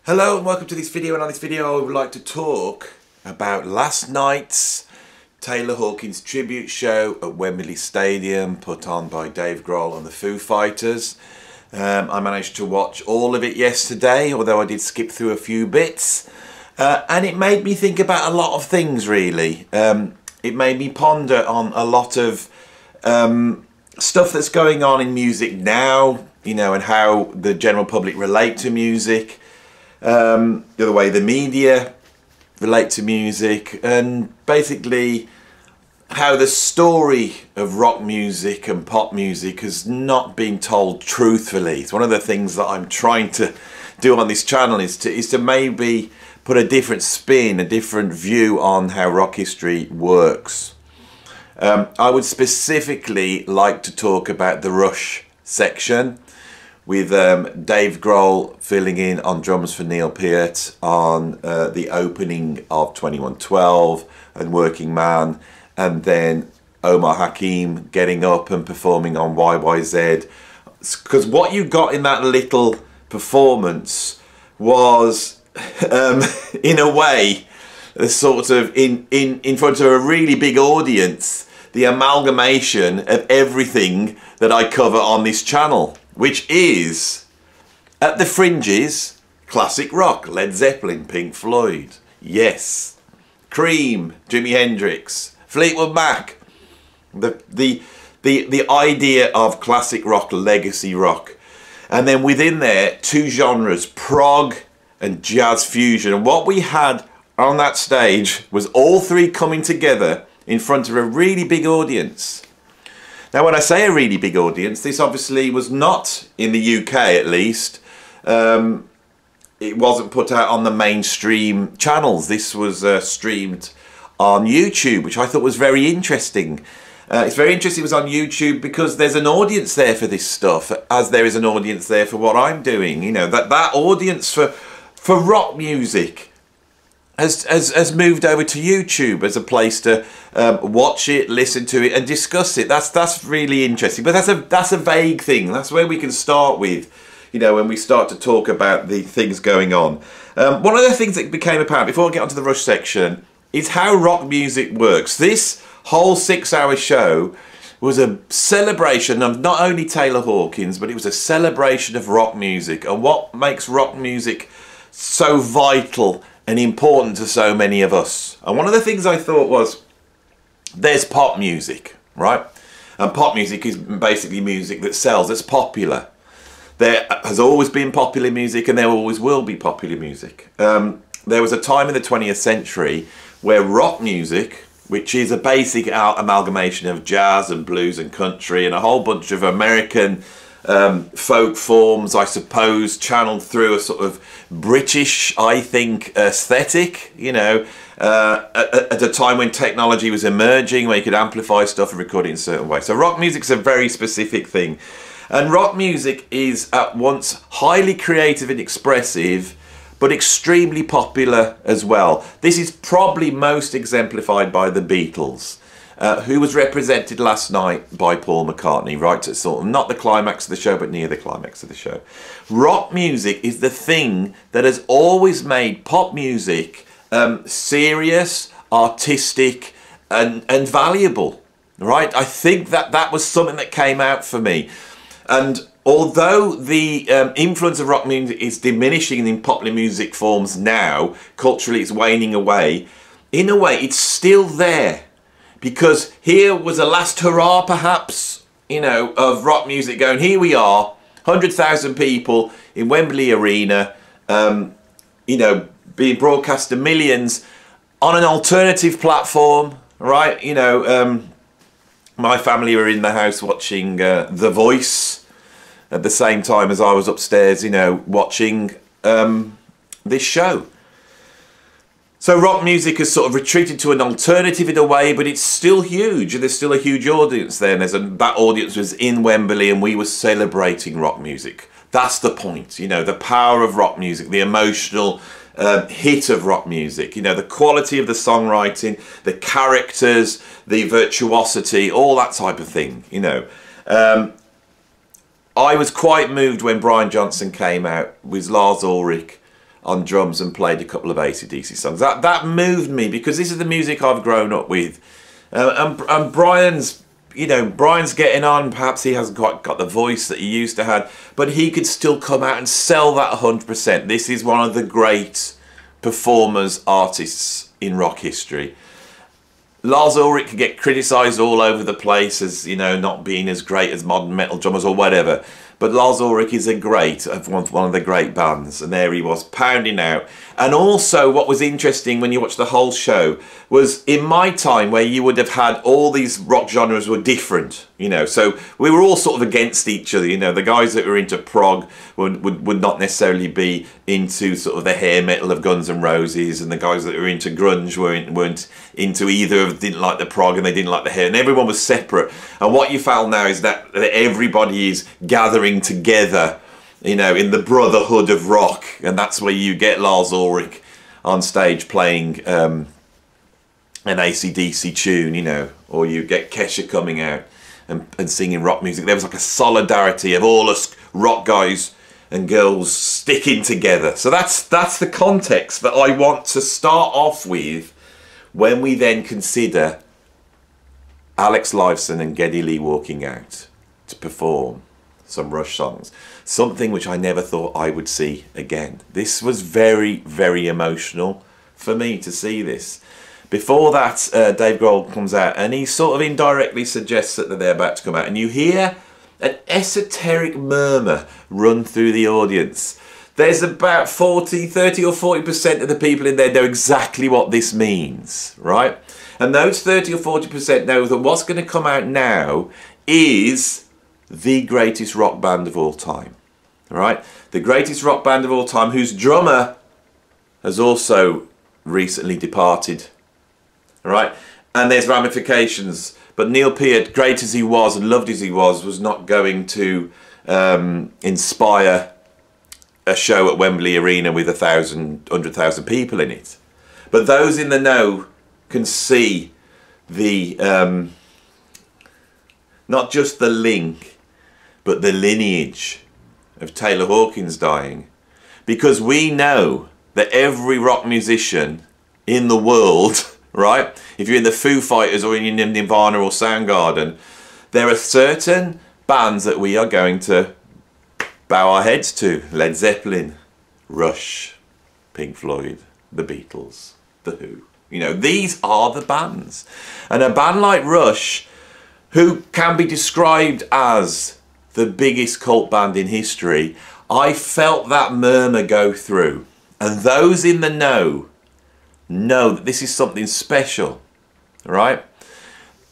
Hello and welcome to this video, and on this video I would like to talk about last night's Taylor Hawkins Tribute show at Wembley Stadium, put on by Dave Grohl and the Foo Fighters. I managed to watch all of it yesterday, although I did skip through a few bits, and it made me think about a lot of things really. It made me ponder on a lot of stuff that's going on in music now, you know, and how the general public relate to music. The other way the media relate to music, and basically how the story of rock music and pop music has not been told truthfully. It's one of the things that I'm trying to do on this channel, is to maybe put a different spin, a different view on how rock history works. I would specifically like to talk about the Rush section, with Dave Grohl filling in on drums for Neil Peart on the opening of 2112 and Working Man, and then Omar Hakim getting up and performing on YYZ. Because what you got in that little performance was, in a way, a sort of in front of a really big audience, the amalgamation of everything that I cover on this channel, which is, at the fringes, classic rock, Led Zeppelin, Pink Floyd, Yes, Cream, Jimi Hendrix, Fleetwood Mac, the idea of classic rock, legacy rock, and then within there, two genres, prog and jazz fusion. And what we had on that stage was all three coming together in front of a really big audience. Now, when I say a really big audience, this obviously was not in the UK, at least. It wasn't put out on the mainstream channels. This was streamed on YouTube, which I thought was very interesting. It's very interesting it was on YouTube because there's an audience there for this stuff, as there is an audience there for what I'm doing. You know, that audience for rock music has moved over to YouTube as a place to watch it, listen to it, and discuss it. That's really interesting. But that's a vague thing. That's where we can start with, you know, when we start to talk about the things going on. One of the things that became apparent before I get onto the Rush section is how rock music works. This whole 6-hour show was a celebration of not only Taylor Hawkins, but it was a celebration of rock music and what makes rock music so vital and important to so many of us. And one of the things I thought was, there's pop music, right? And pop music is basically music that sells, that's popular. There has always been popular music, and there always will be popular music. There was a time in the 20th century where rock music, which is a basic amalgamation of jazz and blues and country and a whole bunch of American folk forms, I suppose, channeled through a sort of British, I think, aesthetic, you know, at a time when technology was emerging, where you could amplify stuff and record it in a certain way. So rock music's a very specific thing. And rock music is at once highly creative and expressive, but extremely popular as well. This is probably most exemplified by the Beatles, who was represented last night by Paul McCartney, right at sort of not the climax of the show, but near the climax of the show. Rock music is the thing that has always made pop music serious, artistic, and valuable, right? I think that was something that came out for me. And although the influence of rock music is diminishing in popular music forms now, culturally it's waning away, in a way it's still there. Because here was a last hurrah, perhaps, you know, of rock music going, here we are, 100,000 people in Wembley Arena, you know, being broadcast to millions on an alternative platform, right? You know, my family were in the house watching The Voice at the same time as I was upstairs, you know, watching this show. So rock music has sort of retreated to an alternative in a way, but it's still huge, and there's still a huge audience there. And that audience was in Wembley, and we were celebrating rock music. That's the point, you know, the power of rock music, the emotional hit of rock music, you know, the quality of the songwriting, the characters, the virtuosity, all that type of thing, you know. I was quite moved when Brian Johnson came out with Lars Ulrich on drums and played a couple of AC/DC songs. That moved me, because this is the music I've grown up with. And Brian's, you know, Brian's getting on. Perhaps he hasn't quite got the voice that he used to have, but he could still come out and sell that 100%. This is one of the great performers, artists in rock history. Lars Ulrich can get criticised all over the place as, you know, not being as great as modern metal drummers or whatever. But Lars Ulrich is one of the great bands, and there he was pounding out. And also what was interesting when you watch the whole show was, in my time, where you would have had all these rock genres were different, you know, so we were all sort of against each other, you know. The guys that were into prog would not necessarily be into sort of the hair metal of Guns N' Roses, and the guys that were into grunge weren't into either, didn't like the prog and they didn't like the hair, and everyone was separate. And what you found now is that everybody is gathering together, you know, in the brotherhood of rock, and that's where you get Lars Ulrich on stage playing an AC/DC tune, you know, or you get Kesha coming out and singing rock music. There was like a solidarity of all us rock guys and girls sticking together. So that's the context that I want to start off with when we then consider Alex Lifeson and Geddy Lee walking out to perform some Rush songs. Something which I never thought I would see again. This was very, very emotional for me to see this. Before that, Dave Grohl comes out and he sort of indirectly suggests that they're about to come out, and you hear an esoteric murmur run through the audience. There's about 30 or 40% of the people in there know exactly what this means, right? And those 30 or 40% know that what's going to come out now is the greatest rock band of all time, right? The greatest rock band of all time, whose drummer has also recently departed, right? And there's ramifications. But Neil Peart, great as he was and loved as he was not going to inspire a show at Wembley Arena with 100,000 people in it. But those in the know can see the not just the link, but the lineage of Taylor Hawkins dying. Because we know that every rock musician in the world, right, if you're in the Foo Fighters or in Nirvana or Soundgarden, there are certain bands that we are going to bow our heads to. Led Zeppelin, Rush, Pink Floyd, the Beatles, the Who. You know, these are the bands. And a band like Rush, who can be described as the biggest cult band in history, I felt that murmur go through. And those in the know that this is something special, right?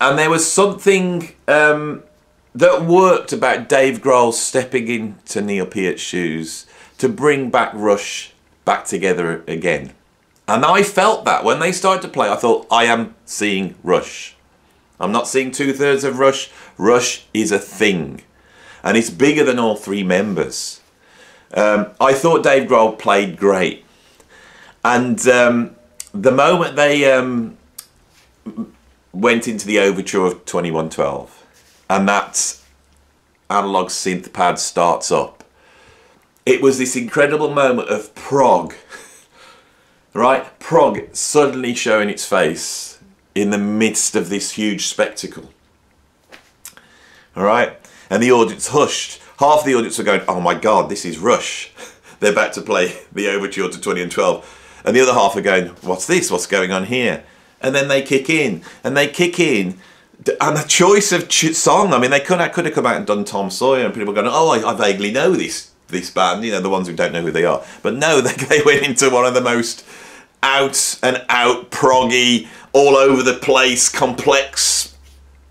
And there was something that worked about Dave Grohl stepping into Neil Peart's shoes to bring back Rush back together again. And I felt that when they started to play, I thought, I am seeing Rush. I'm not seeing 2/3 of Rush. Rush is a thing. And it's bigger than all three members. I thought Dave Grohl played great. And the moment they went into the overture of 2112, and that analog synth pad starts up, it was this incredible moment of prog, right? Prog suddenly showing its face in the midst of this huge spectacle, all right? And the audience hushed. Half the audience were going, oh my God, this is Rush. They're about to play the overture to 2012. And the other half are going, what's this? What's going on here? And then they kick in. And they kick in. And the choice of song, I mean, they could have come out and done Tom Sawyer, and people were going, oh, I vaguely know this band, you know, the ones who don't know who they are. But no, they went into one of the most out and out proggy, all over the place, complex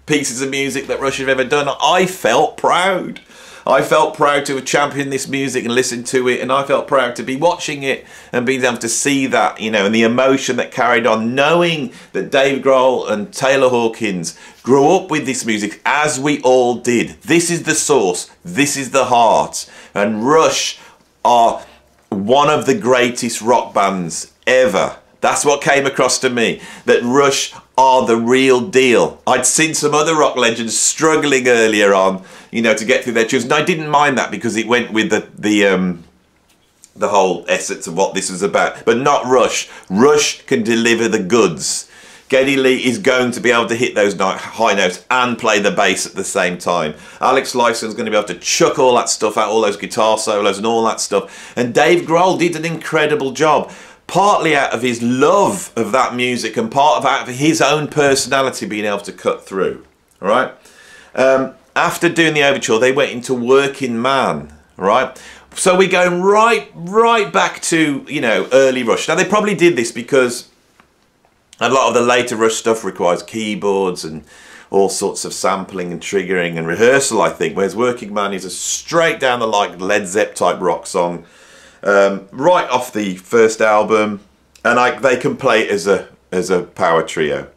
pieces of music that Rush have ever done. I felt proud. I felt proud to have championed this music and listened to it, and I felt proud to be watching it and being able to see that, you know, and the emotion that carried on, knowing that Dave Grohl and Taylor Hawkins grew up with this music, as we all did. This is the source, this is the heart, and Rush are one of the greatest rock bands ever. That's what came across to me, that Rush are the real deal. I'd seen some other rock legends struggling earlier on, you know, to get through their tunes, and I didn't mind that because it went with the the whole essence of what this was about, but not Rush. Rush can deliver the goods. Geddy Lee is going to be able to hit those high notes and play the bass at the same time. Alex Lifeson's going to be able to chuck all that stuff out, all those guitar solos and all that stuff. And Dave Grohl did an incredible job, partly out of his love of that music and out of his own personality being able to cut through. All right. After doing the overture, they went into Working Man. All right. So we're going right back to, you know, early Rush. Now they probably did this because a lot of the later Rush stuff requires keyboards and all sorts of sampling and triggering and rehearsal, I think, whereas Working Man is a straight down the like Led Zepp type rock song, right off the first album, and they can play it as a power trio.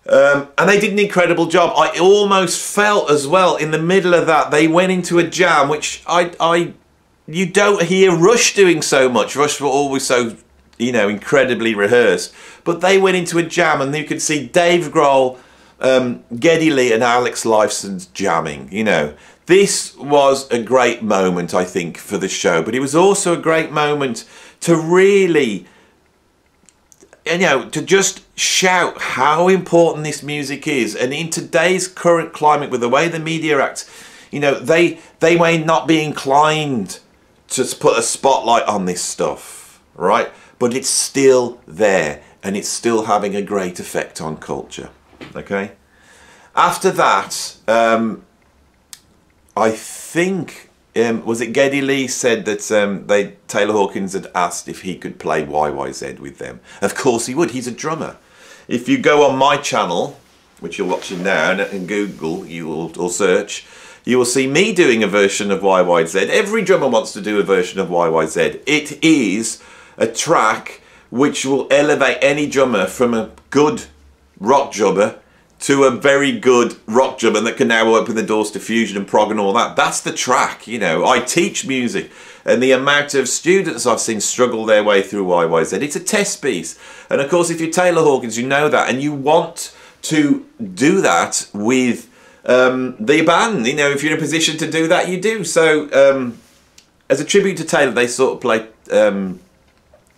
And they did an incredible job. I almost felt as well in the middle of that they went into a jam, which you don't hear Rush doing so much. Rush were always so, you know, incredibly rehearsed, but they went into a jam, and you could see Dave Grohl, Geddy Lee and Alex Lifeson's jamming. You know, this was a great moment, I think, for the show, but it was also a great moment to really, you know, to just shout how important this music is. And in today's current climate, with the way the media acts, you know, they may not be inclined to put a spotlight on this stuff, right? But it's still there, and it's still having a great effect on culture. Okay. After that, I think was it Geddy Lee said that Taylor Hawkins had asked if he could play YYZ with them. Of course he would. He's a drummer. If you go on my channel, which you're watching now, and Google, or search, you will see me doing a version of YYZ. Every drummer wants to do a version of YYZ. It is a track which will elevate any drummer from a good rock drummer to a very good rock drummer that can now open the doors to fusion and prog and all that. That's the track, you know. I teach music, and the amount of students I've seen struggle their way through YYZ, it's a test piece. And of course, if you're Taylor Hawkins, you know that, and you want to do that with the band. You know, if you're in a position to do that, you do. So as a tribute to Taylor, they sort of play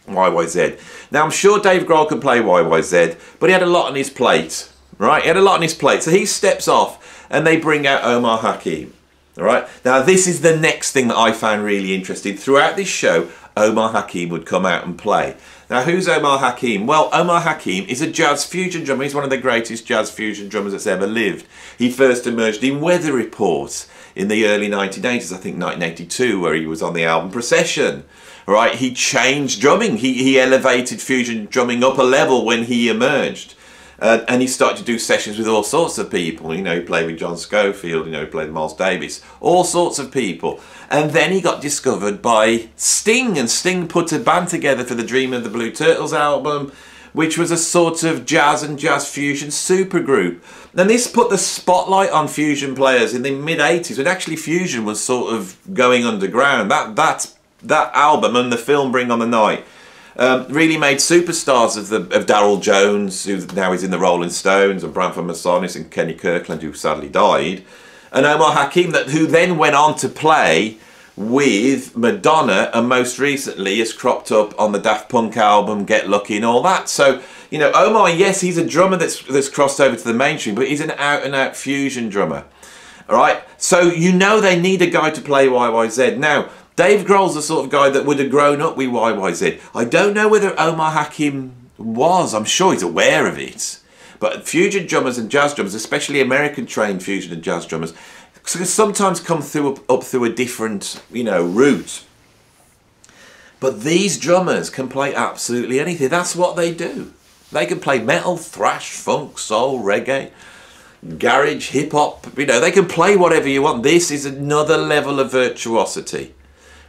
YYZ. Now, I'm sure Dave Grohl can play YYZ, but he had a lot on his plate, right? He had a lot on his plate. So he steps off, and they bring out Omar Hakim, all right? Now, this is the next thing that I found really interesting. Throughout this show, Omar Hakim would come out and play. Now, who's Omar Hakim? Well, Omar Hakim is a jazz fusion drummer. He's one of the greatest jazz fusion drummers that's ever lived. He first emerged in Weather Report in the early 1980s, I think 1982, where he was on the album Procession. Right, he changed drumming. He elevated fusion drumming up a level when he emerged, and he started to do sessions with all sorts of people. You know, he played with John Scofield. You know, he played with Miles Davis, all sorts of people. And then he got discovered by Sting, and Sting put a band together for the Dream of the Blue Turtles album, which was a sort of jazz and jazz fusion supergroup. And this put the spotlight on fusion players in the mid-80s, when actually fusion was sort of going underground. That album and the film Bring on the Night really made superstars of Darryl Jones, who now is in the Rolling Stones, and Branford Massonis and Kenny Kirkland, who sadly died, and Omar Hakim, who then went on to play with Madonna, and most recently has cropped up on the Daft Punk album Get Lucky and all that. So, you know, Omar, yes, he's a drummer that's crossed over to the mainstream, but he's an out-and-out fusion drummer. All right, so you know they need a guy to play YYZ. Now, Dave Grohl's the sort of guy that would have grown up with YYZ. I don't know whether Omar Hakim was. I'm sure he's aware of it. But fusion drummers and jazz drummers, especially American-trained fusion and jazz drummers, sometimes come up through a different, you know, route. But these drummers can play absolutely anything. That's what they do. They can play metal, thrash, funk, soul, reggae, garage, hip-hop. You know, they can play whatever you want. This is another level of virtuosity.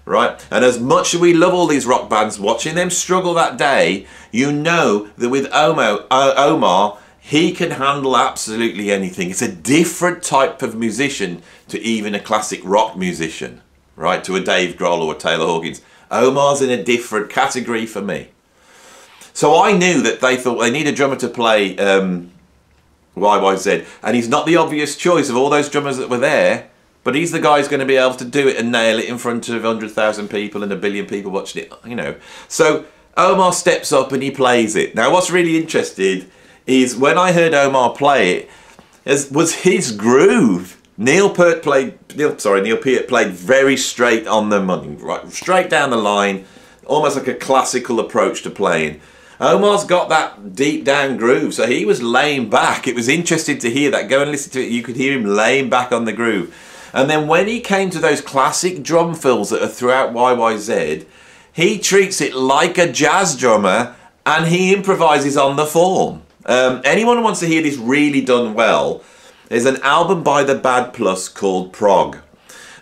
Right, and as much as we love all these rock bands, watching them struggle that day, you know that with Omar, he can handle absolutely anything. It's a different type of musician to even a classic rock musician, right? To a Dave Grohl or a Taylor Hawkins. Omar's in a different category for me. So I knew that they thought they need a drummer to play YYZ, and he's not the obvious choice of all those drummers that were there. But he's the guy who's going to be able to do it and nail it in front of 100,000 people and 1 billion people watching it, you know. So Omar steps up and he plays it. Now what's really interesting is when I heard Omar play it, was his groove. Neil Peart played very straight on the money, right, straight down the line, almost like a classical approach to playing. Omar's got that deep down groove, so he was laying back. It was interesting to hear that. Go and listen to it. You could hear him laying back on the groove. And then when he came to those classic drum fills that are throughout YYZ, he treats it like a jazz drummer and he improvises on the form. Anyone who wants to hear this really done well, there's an album by the Bad Plus called Prog.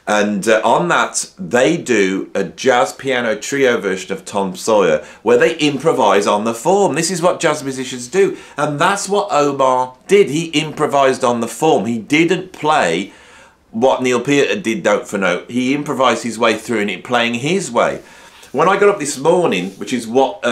And on that, they do a jazz piano trio version of Tom Sawyer where they improvise on the form. This is what jazz musicians do. And that's what Omar did. He improvised on the form. He didn't play what Neil Peart did note for note. He improvised his way through and it playing his way. When I got up this morning, which is what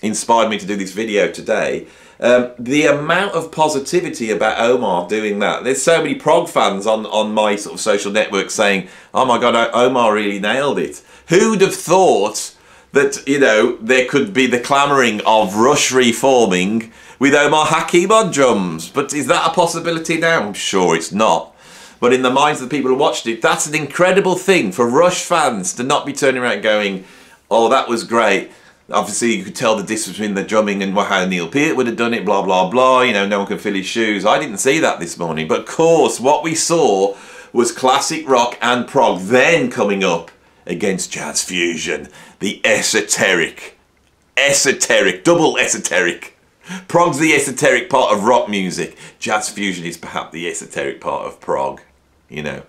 inspired me to do this video today, the amount of positivity about Omar doing that. There's so many prog fans on my sort of social network saying, oh my God, Omar really nailed it. Who'd have thought that, you know, there could be the clamouring of Rush reforming with Omar Hakim on drums? But is that a possibility now? I'm sure it's not. But in the minds of the people who watched it, that's an incredible thing for Rush fans to not be turning around going, oh, that was great. Obviously, you could tell the difference between the drumming and how Neil Peart would have done it, blah, blah, blah. You know, no one can fill his shoes. I didn't see that this morning. But of course, what we saw was classic rock and prog then coming up against jazz fusion. The esoteric. Esoteric. Double esoteric. Prog's the esoteric part of rock music. Jazz fusion is perhaps the esoteric part of prog. You know.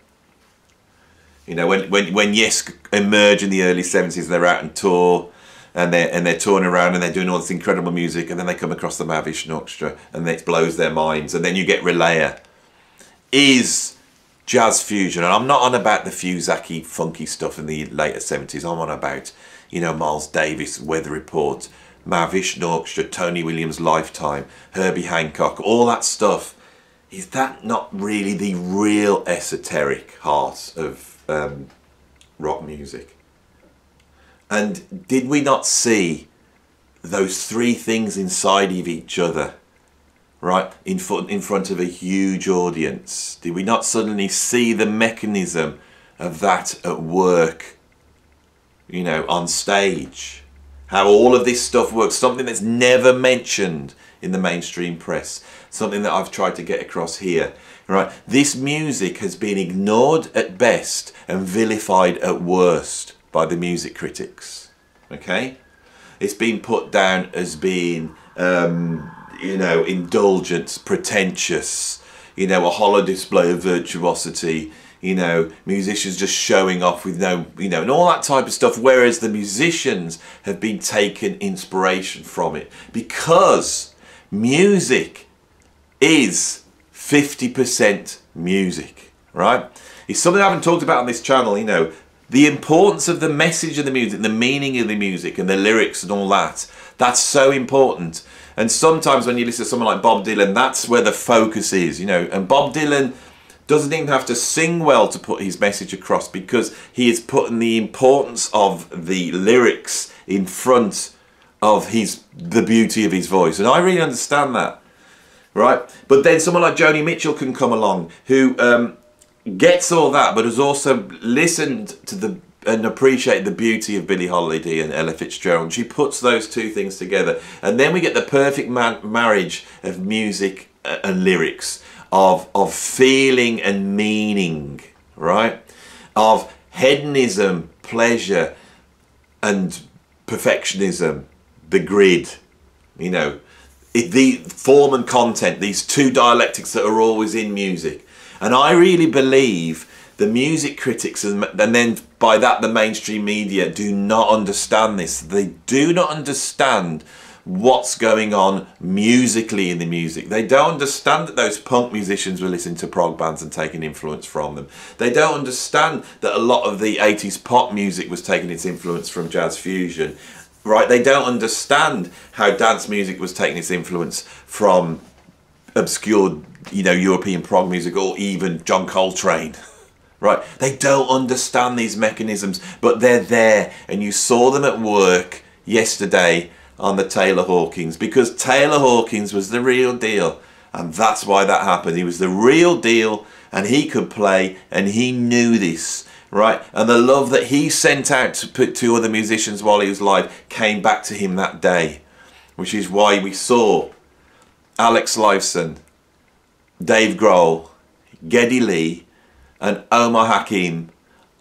You know, when Yes emerged in the early 70s, they're out on tour. And they're touring around and they're doing all this incredible music, and then they come across the Mahavishnu Orchestra and it blows their minds, and then you get Relayer. Is jazz fusion, and I'm not on about the Fuzaki funky stuff in the later 70s, I'm on about, you know, Miles Davis, Weather Report, Mahavishnu Orchestra, Tony Williams' Lifetime, Herbie Hancock, all that stuff. Is that not really the real esoteric heart of rock music? And did we not see those three things inside of each other, right, in front of a huge audience? Did we not suddenly see the mechanism of that at work, you know, on stage? How all of this stuff works, something that's never mentioned in the mainstream press, something that I've tried to get across here, right? This music has been ignored at best and vilified at worst by the music critics, okay? It's been put down as being, you know, indulgent, pretentious, you know, a hollow display of virtuosity, you know, musicians just showing off with no, you know, and all that type of stuff, whereas the musicians have been taking inspiration from it, because music is 50% music, right? It's something I haven't talked about on this channel, you know, the importance of the message of the music, the meaning of the music and the lyrics and all that. That's so important. And sometimes when you listen to someone like Bob Dylan, that's where the focus is, you know. And Bob Dylan doesn't even have to sing well to put his message across, because he is putting the importance of the lyrics in front of the beauty of his voice. And I really understand that, right? But then someone like Joni Mitchell can come along who gets all that, but has also listened to and appreciated the beauty of Billie Holiday and Ella Fitzgerald. She puts those two things together, and then we get the perfect marriage of music and lyrics, of feeling and meaning, right? Of hedonism, pleasure, and perfectionism, the grid, you know, the form and content, these two dialectics that are always in music. And I really believe the music critics, and then by that the mainstream media, do not understand this. They do not understand what's going on musically in the music. They don't understand that those punk musicians were listening to prog bands and taking influence from them. They don't understand that a lot of the 80s pop music was taking its influence from jazz fusion, right? They don't understand how dance music was taking its influence from obscure, you know, European prog music, or even John Coltrane, right? They don't understand these mechanisms, but they're there, and you saw them at work yesterday on the Taylor Hawkins, because Taylor Hawkins was the real deal, and that's why that happened. He was the real deal, and he could play, and he knew this, right? And the love that he sent out to other musicians while he was alive came back to him that day, which is why we saw Alex Lifeson, Dave Grohl, Geddy Lee, and Omar Hakim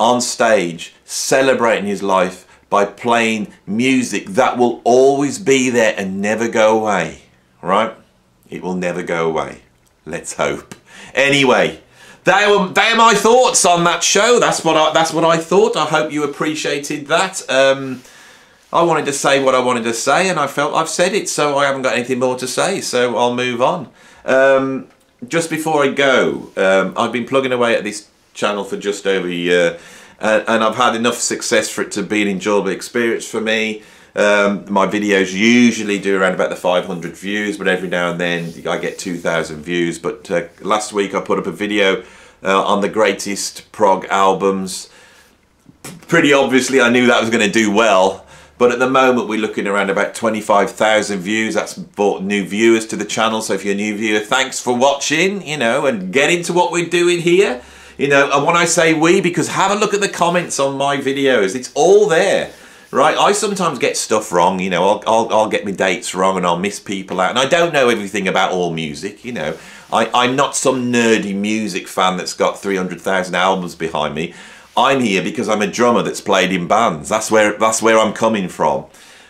on stage celebrating his life by playing music that will always be there and never go away, right? It will never go away. Let's hope. Anyway, they are my thoughts on that show. That's what I thought. I hope you appreciated that. I wanted to say what I wanted to say, and I felt I've said it, so I haven't got anything more to say, so I'll move on. Just before I go, I've been plugging away at this channel for just over a year, and I've had enough success for it to be an enjoyable experience for me. My videos usually do around about the 500 views, but every now and then I get 2,000 views. But last week I put up a video on the greatest prog albums. Pretty obviously I knew that was going to do well. But at the moment we're looking around about 25,000 views. That's brought new viewers to the channel. So if you're a new viewer, thanks for watching, you know, and get into what we're doing here. You know, and when I say we, because have a look at the comments on my videos. It's all there, right? I sometimes get stuff wrong, you know. I'll get my dates wrong and I'll miss people out. And I don't know everything about all music, you know. I'm not some nerdy music fan that's got 300,000 albums behind me. I'm here because I'm a drummer that's played in bands. That's where I'm coming from.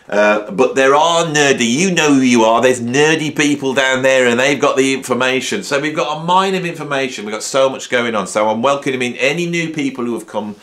But there are nerdy, you know who you are, there's nerdy people down there and they've got the information. So we've got a mine of information, we've got so much going on. So I'm welcoming any new people who have come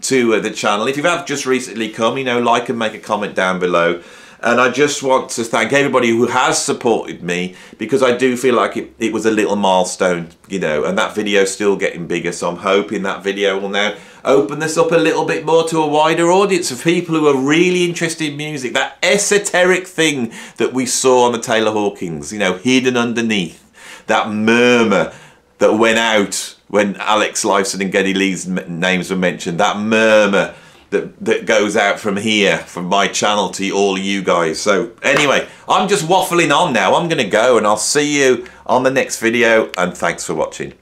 to the channel. If you have just recently come, you know, like and make a comment down below. And I just want to thank everybody who has supported me, because I do feel like it was a little milestone, you know, and that video's still getting bigger. So I'm hoping that video will now open this up a little bit more to a wider audience of people who are really interested in music. That esoteric thing that we saw on the Taylor Hawkins, you know, hidden underneath. That murmur that went out when Alex Lifeson and Geddy Lee's names were mentioned. That murmur that goes out from here, from my channel to all you guys. So anyway, I'm just waffling on now. I'm going to go and I'll see you on the next video, and thanks for watching.